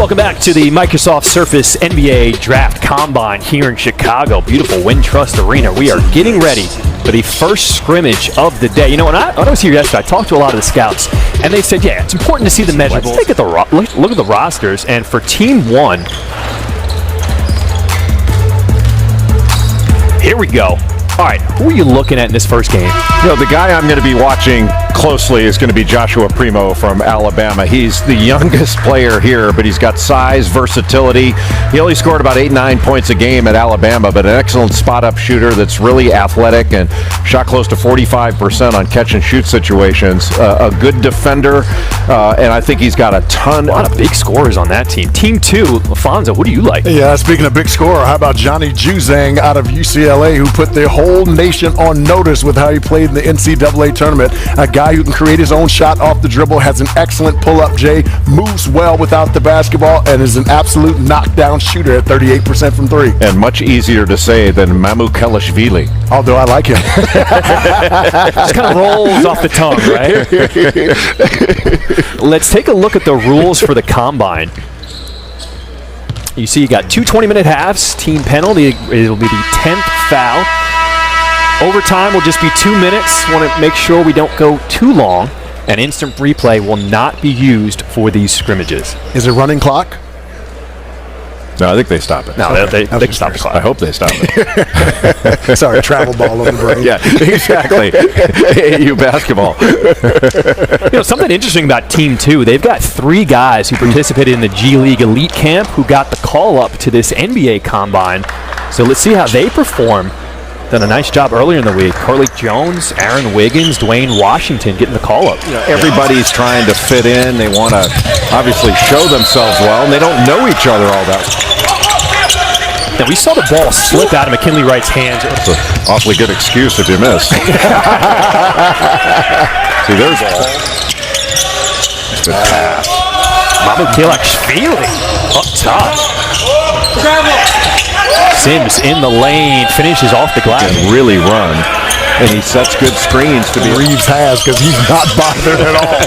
Welcome back to the Microsoft Surface NBA Draft Combine here in Chicago. Beautiful Wintrust Arena. We are getting ready for the first scrimmage of the day. You know, when I was here yesterday, I talked to a lot of the scouts, and they said, yeah, it's important to see the measurables. Let's take look at the rosters, and for Team 1, here we go. All right, who are you looking at in this first game? You know, the guy I'm going to be watching closely is going to be Joshua Primo from Alabama. He's the youngest player here, but he's got size, versatility. He only scored about 8-9 points a game at Alabama, but an excellent spot-up shooter that's really athletic and shot close to 45% on catch-and-shoot situations. A good defender, and I think he's got a lot of big scorers on that team. Team 2, Alfonso, who do you like? Yeah, speaking of big scorer, how about Johnny Juzang out of UCLA, who put the whole nation on notice with how he played in the NCAA tournament. A guy who can create his own shot off the dribble, has an excellent pull-up J, moves well without the basketball, and is an absolute knockdown shooter at 38% from three. And much easier to say than Mamukelashvili. Although I like him. Just kind of rolls off the tongue, right? Let's take a look at the rules for the Combine. You see you got two 20-minute halves, team penalty. It will be the 10th foul. Overtime will just be 2 minutes. Want to make sure we don't go too long. And instant replay will not be used for these scrimmages. Is it running clock? No, I think they stop it. No, okay. they can stop the clock. I hope they stop it. Sorry, travel ball on the brain. Yeah, exactly. AAU basketball. You know, something interesting about Team 2, they've got 3 guys who participated in the G League Elite Camp who got the call up to this NBA Combine. So let's see how they perform. Done a nice job earlier in the week. Carly Jones, Aaron Wiggins, Dwayne Washington getting the call up. You know, everybody's trying to fit in. They want to obviously show themselves well, and they don't know each other all that well. Now, we saw the ball slip out of McKinley Wright's hands. That's an awfully good excuse if you miss. See, there's all. Good pass. Mamukelashvili up top. Sims in the lane, finishes off the glass. Can really run, and he sets good screens to be. Reeves has, because he's not bothered at all.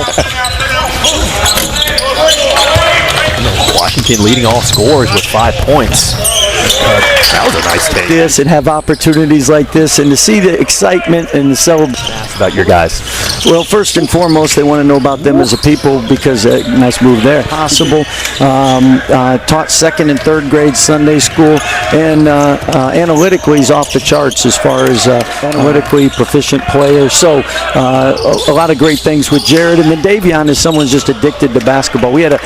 Washington leading all scorers with 5 points. That was a nice take. This and have opportunities like this, and to see the excitement and the celebration. About your guys. Well, first and foremost, they want to know about them as a people, because nice move there. Possible. Taught second and third grade Sunday school, and analytically he's off the charts as far as analytically proficient player. So a lot of great things with Jared. And then Davion is someone who's just addicted to basketball. We had to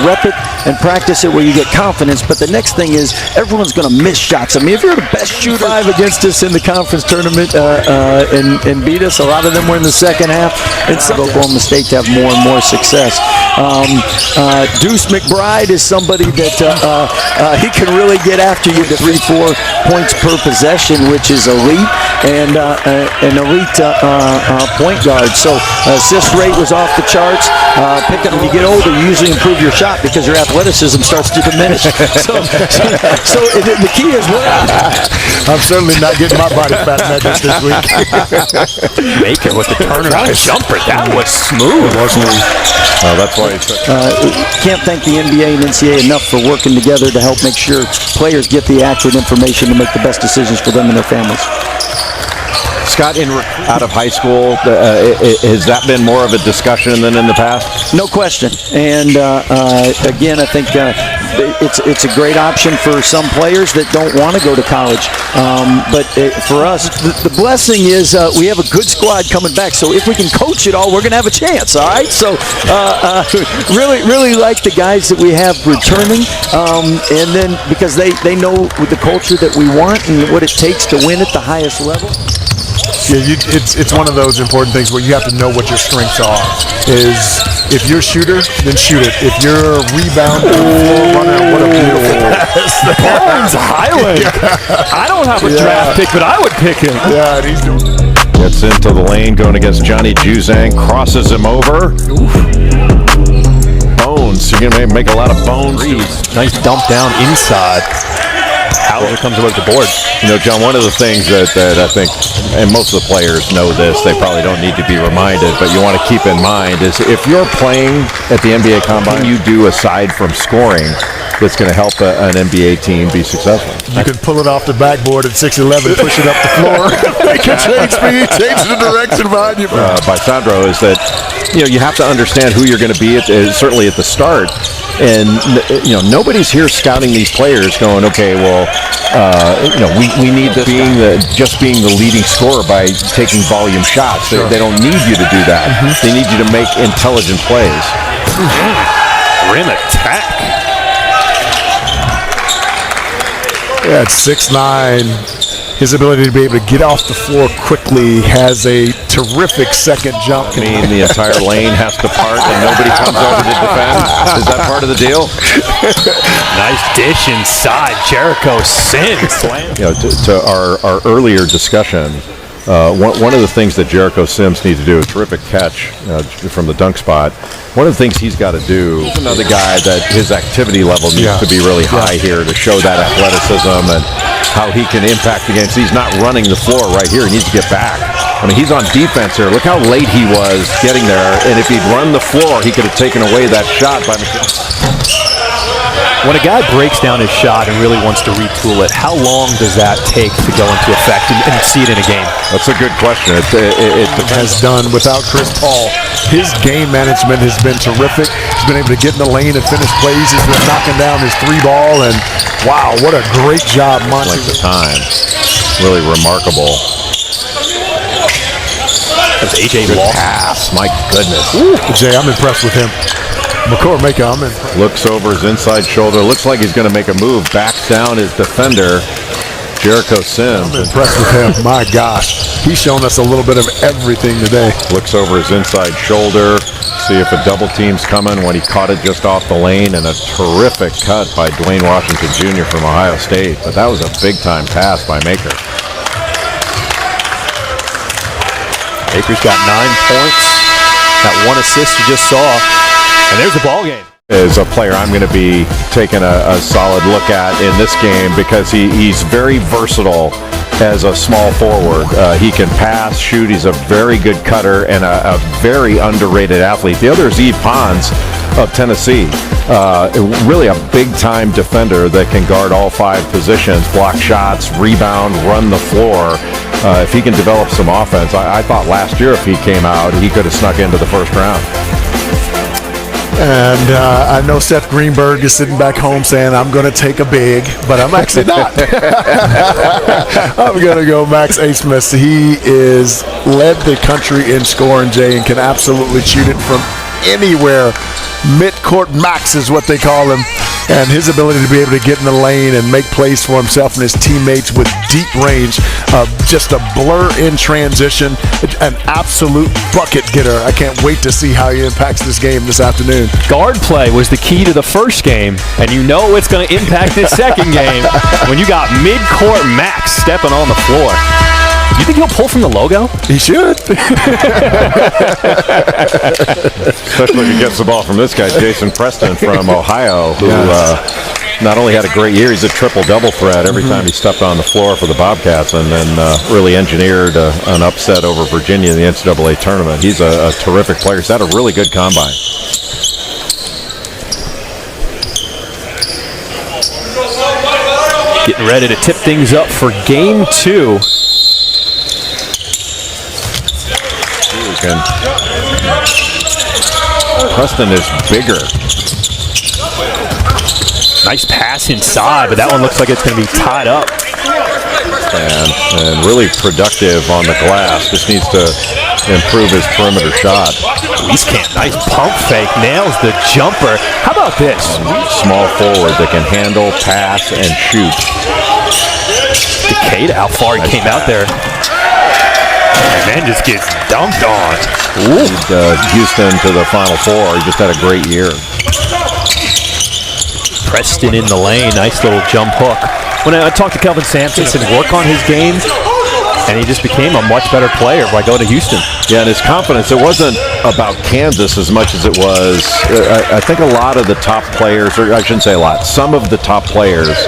rep it and practice it where you get confidence, but the next thing is everyone's going to miss shots. I mean, if you're the best shooter against us in the conference tournament and beat us, a lot of them were in the second half, and some Oklahoma State to have more and more success. Deuce McBride is somebody that he can really get after you to 3-4 points per possession, which is elite, and an elite point guard. So assist rate was off the charts. When you get older, you usually improve your shot because your athleticism starts to diminish. So the key is what? I'm certainly not getting my body fat measured this week. Baker with the turnaround jumper. That was smooth. That's why can't thank the NBA and NCAA enough for working together to help make sure players get the accurate information to make the best decisions for them and their families. Scott, out of high school, has that been more of a discussion than in the past? No question. And again, I think it's a great option for some players that don't want to go to college. But for us, the blessing is we have a good squad coming back. So if we can coach it all, we're going to have a chance. All right. So really like the guys that we have returning, and then because they know the culture that we want and what it takes to win at the highest level. Yeah, it's one of those important things where you have to know what your strengths are. Is if you're a shooter, then shoot it. If you're a rebounder, runner, what a beautiful pass. Barnes Highland. I don't have a draft pick, but I would pick him. Yeah, and he's doing it. Gets into the lane, going against Johnny Juzang, crosses him over. Bones. You're going to make a lot of bones. Nice dump down inside. Hauser comes away with the board. You know, John, one of the things that I think, and most of the players know this, they probably don't need to be reminded, but you want to keep in mind is if you're playing at the NBA Combine, you do aside from scoring that's going to help an NBA team be successful. You can pull it off the backboard at 6'11", push it up the floor, make a change speed, change the direction behind you. By Sandro is that, you know, you have to understand who you're going to be certainly at the start. And, you know, nobody's here scouting these players going, okay, well, you know, we need this being the leading scorer by taking volume shots. Sure. They don't need you to do that. They need you to make intelligent plays. Rim attack. Yeah, at 6'9", his ability to be able to get off the floor quickly, has a terrific second jump. I mean, the entire lane has to part and nobody comes over to defend. Is that part of the deal? Nice dish inside. Jericho Sims. You know, to our earlier discussion, one of the things that Jericho Sims needs to do, a terrific catch from the dunk spot. One of the things he's got to do, another guy that his activity level needs to be really high here to show that athleticism and how he can impact the game. So he's not running the floor right here. He needs to get back. I mean, he's on defense here. Look how late he was getting there. And if he'd run the floor, he could have taken away that shot by mistake. When a guy breaks down his shot and really wants to retool it, how long does that take to go into effect and see it in a game? That's a good question. It has done without Chris Paul. His game management has been terrific. He's been able to get in the lane and finish plays. He's been knocking down his three ball, and wow, what a great job, Monty. Like the time. Really remarkable. That's AJ Lost. Pass. My goodness. Jay, I'm impressed with him. McCormick, I'm impressed. Looks over his inside shoulder. Looks like he's going to make a move. Backs down his defender, Jericho Sims. I'm impressed with him. My gosh. He's shown us a little bit of everything today. Looks over his inside shoulder. See if a double team's coming when he caught it just off the lane. And a terrific cut by Dwayne Washington Jr. from Ohio State. But that was a big-time pass by Maker. Maker's got 9 points. That 1 assist you just saw. And there's the ball game. Is a player I'm going to be taking a solid look at in this game because he's very versatile as a small forward. He can pass, shoot. He's a very good cutter and a very underrated athlete. The other is Yves Pons of Tennessee. Really a big-time defender that can guard all 5 positions, block shots, rebound, run the floor. If he can develop some offense, I thought last year if he came out, he could have snuck into the first round. And I know Seth Greenberg is sitting back home saying, I'm going to take a big, but I'm actually not. I'm going to go Max Abmas. He is led the country in scoring, Jay, and can absolutely shoot it from anywhere. Midcourt Max is what they call him. And his ability to be able to get in the lane and make plays for himself and his teammates with deep range, just a blur in transition, an absolute bucket getter. I can't wait to see how he impacts this game this afternoon. Guard play was the key to the first game, and you know it's going to impact this second game when you got midcourt Max stepping on the floor. You think he'll pull from the logo? He should. Especially if he gets the ball from this guy, Jason Preston from Ohio, who not only had a great year, he's a triple-double threat every time he stepped on the floor for the Bobcats and then really engineered an upset over Virginia in the NCAA tournament. He's a terrific player. He's had a really good combine. Getting ready to tip things up for game 2. Preston is bigger. Nice pass inside, but that one looks like it's going to be tied up. And really productive on the glass. Just needs to improve his perimeter shot. East Camp, nice pump fake, nails the jumper. How about this? Small forward that can handle, pass, and shoot. Decatur, how far he came out there. And then just gets dunked on. Houston to the Final Four. He just had a great year. Preston in the lane, nice little jump hook. When I talked to Kelvin Sampson and work on his game, and he just became a much better player by going to Houston. Yeah, and his confidence, it wasn't about Kansas as much as it was, I think a lot of the top players, or I shouldn't say a lot, some of the top players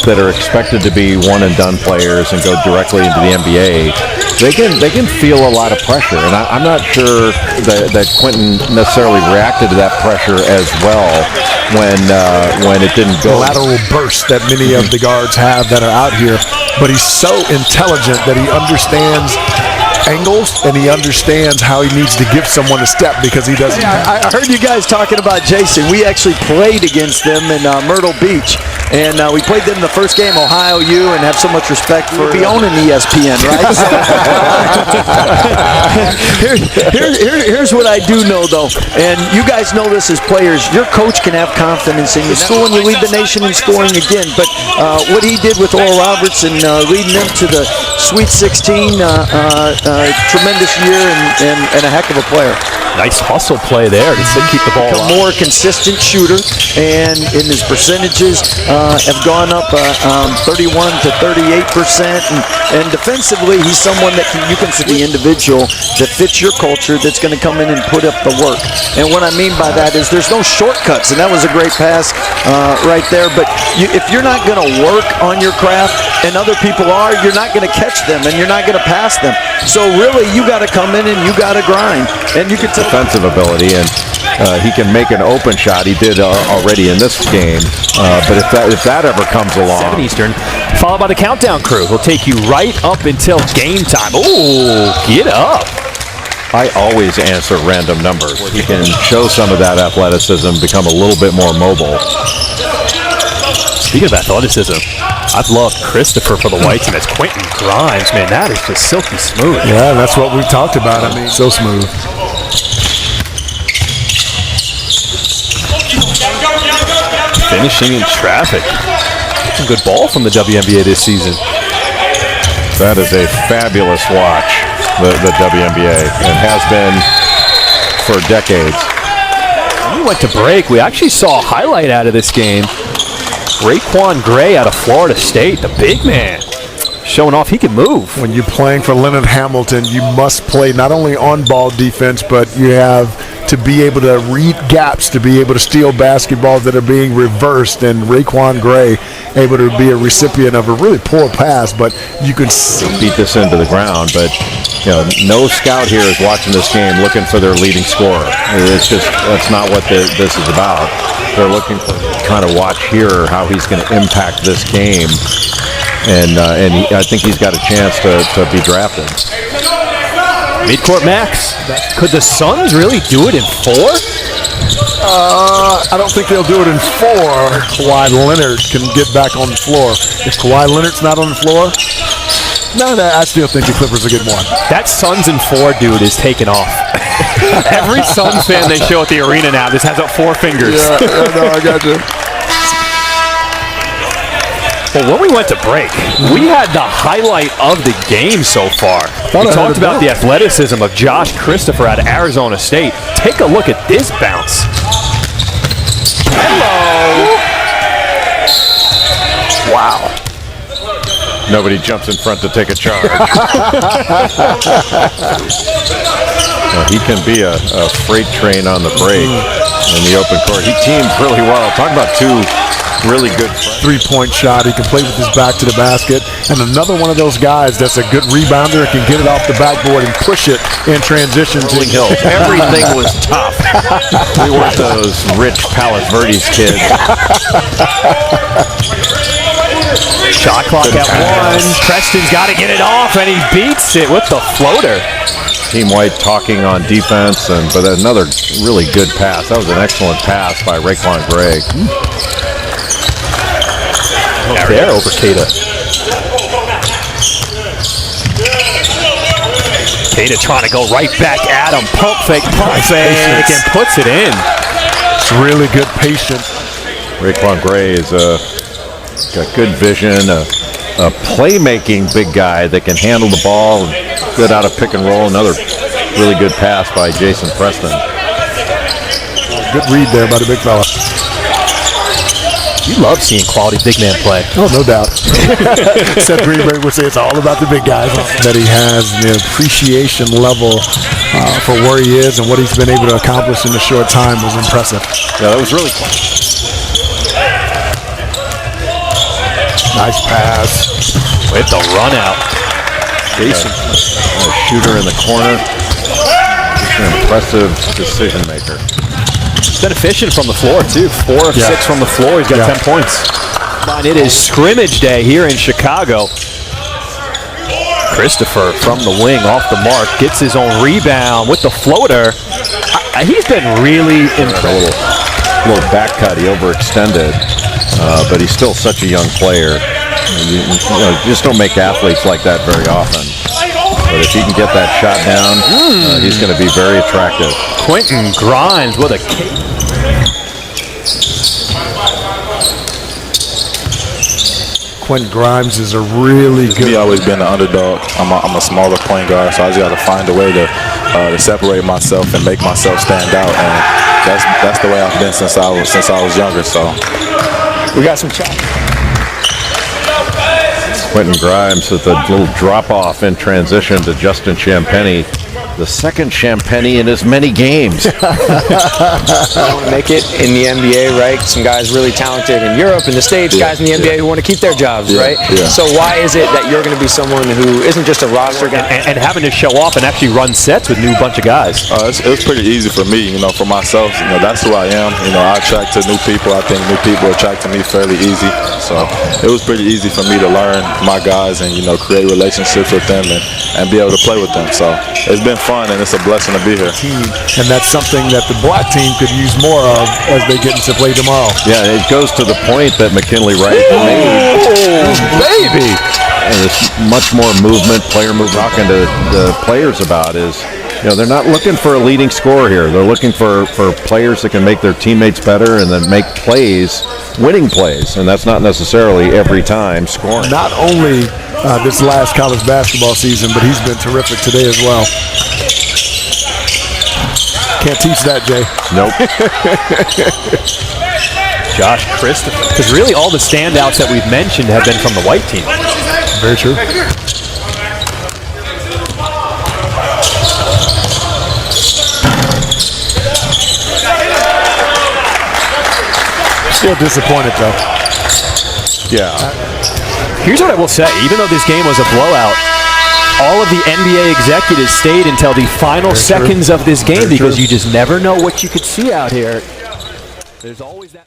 that are expected to be one-and-done players and go directly into the NBA, they can feel a lot of pressure. And I'm not sure that Quentin necessarily reacted to that pressure as well when it didn't go. Lateral burst that many of the guards have that are out here, but he's so intelligent that he understands angles and he understands how he needs to give someone a step because he doesn't. I heard you guys talking about Jason. We actually played against them in Myrtle Beach, and we played them the first game, Ohio U, and have so much respect for be owning ESPN, right? So, here's what I do know, though, and you guys know this as players. Your coach can have confidence in your school, and you lead the nation in scoring again. But what he did with Oral Roberts and leading them to the Sweet 16. Tremendous year and a heck of a player. Nice hustle play there to keep the ball a more consistent shooter, and in his percentages have gone up 31 to 38%. And defensively, he's someone that you can see the individual that fits your culture that's going to come in and put up the work. And what I mean by that is there's no shortcuts, and that was a great pass right there. But if you're not going to work on your craft, and other people are, you're not going to catch them, and you're not going to pass them. So really, you got to come in and you got to grind. And you can tell defensive ability, and he can make an open shot. He did already in this game. But if that ever comes along, 7 Eastern, followed by the countdown crew. He'll take you right up until game time. Oh, get up. I always answer random numbers. He can show some of that athleticism, become a little bit more mobile. Speaking of athleticism, I've loved Christopher for the Whites, and it's Quentin Grimes. Man, that is just silky smooth. Yeah, that's what we've talked about. I mean, so smooth. Finishing in traffic. Some good ball from the WNBA this season. That is a fabulous watch, the WNBA, and has been for decades. When we went to break, we actually saw a highlight out of this game. Raekwon Gray out of Florida State, the big man, showing off he can move. When you're playing for Leonard Hamilton, you must play not only on-ball defense, but you have to be able to read gaps, to be able to steal basketballs that are being reversed. And Raekwon Gray able to be a recipient of a really poor pass, but you can beat this into the ground. But no scout here is watching this game looking for their leading scorer. It's just that's not what this is about. They're looking for trying to watch here how he's going to impact this game, and I think he's got a chance to be drafted. Midcourt Max. Could the Suns really do it in 4? I don't think they'll do it in 4. Kawhi Leonard can get back on the floor. If Kawhi Leonard's not on the floor, no, I still think the Clippers are good one. That Suns in 4 dude is taking off. Every Suns fan they show at the arena now just has up 4 fingers. Yeah, no, I got you. Well, when we went to break, we had the highlight of the game so far. We talked about the athleticism of Josh Christopher out of Arizona State. Take a look at this bounce. Hello. Wow. Nobody jumps in front to take a charge. He can be a freight train on the break in the open court. He teamed really well. Talking about 2 really good three-point shot. He can play with his back to the basket. And another one of those guys that's a good rebounder and can get it off the backboard and push it in transition to Hills. Everything was tough. We weren't those rich Palos Verdes kids. Shot clock at 1. Preston's got to get it off, and he beats it with the floater. Team White talking on defense, but another really good pass. That was an excellent pass by Raekwon Gray. There over Keita. Keita trying to go right back at him. Pump fake, and puts it in. It's really good patience. Raekwon Gray is got good vision, a playmaking big guy that can handle the ball, good out of pick and roll. Another really good pass by Jason Preston. Good read there by the big fella. You love seeing quality big man play. Oh, no doubt. Seth Greenberg would say it's all about the big guys. That he has the appreciation level for where he is and what he's been able to accomplish in a short time was impressive. Yeah, that was really cool. Nice pass. With the run out. Jason. A shooter in the corner. Just an impressive decision maker. He's been efficient from the floor, too. 4 of 6 from the floor. He's got 10 points. And it is scrimmage day here in Chicago. Christopher from the wing off the mark. Gets his own rebound with the floater. He's been really impressive. A little back cut. He overextended. But he's still such a young player. You just don't make athletes like that very often. But if he can get that shot down, he's going to be very attractive. Quentin Grimes with a kick. Quentin Grimes is a really good. Me always been an underdog. I'm a smaller point guard, so I just got to find a way to separate myself and make myself stand out. And that's the way I've been since I was younger. So we got some shots. Quentin Grimes with a little drop-off in transition to Justin Champagnie. The second Champagnie in as many games. Make it in the NBA, right? Some guys really talented in Europe and the States, guys in the NBA who want to keep their jobs, right? Yeah. So why is it that you're going to be someone who isn't just a roster guy? And having to show off and actually run sets with new bunch of guys. It was pretty easy for me, for myself. That's who I am. I attract to new people. I think new people attract to me fairly easy. So it was pretty easy for me to learn my guys and create relationships with them and be able to play with them. So it's been fun and it's a blessing to be here. And that's something that the black team could use more of as they get into play tomorrow. Yeah, it goes to the point that McKinley Wright made. Baby! And there's much more movement, player movement. Talking to the players about is, they're not looking for a leading scorer here. They're looking for players that can make their teammates better and then make plays, winning plays. And that's not necessarily every time scoring. Not only this last college basketball season, but he's been terrific today as well. Can't teach that, Jay. Nope. Josh Christopher. Because really all the standouts that we've mentioned have been from the white team. Very true. Still disappointed, though. Yeah. Here's what I will say. Even though this game was a blowout, all of the NBA executives stayed until the final seconds of this game because you just never know what you could see out here. There's always that.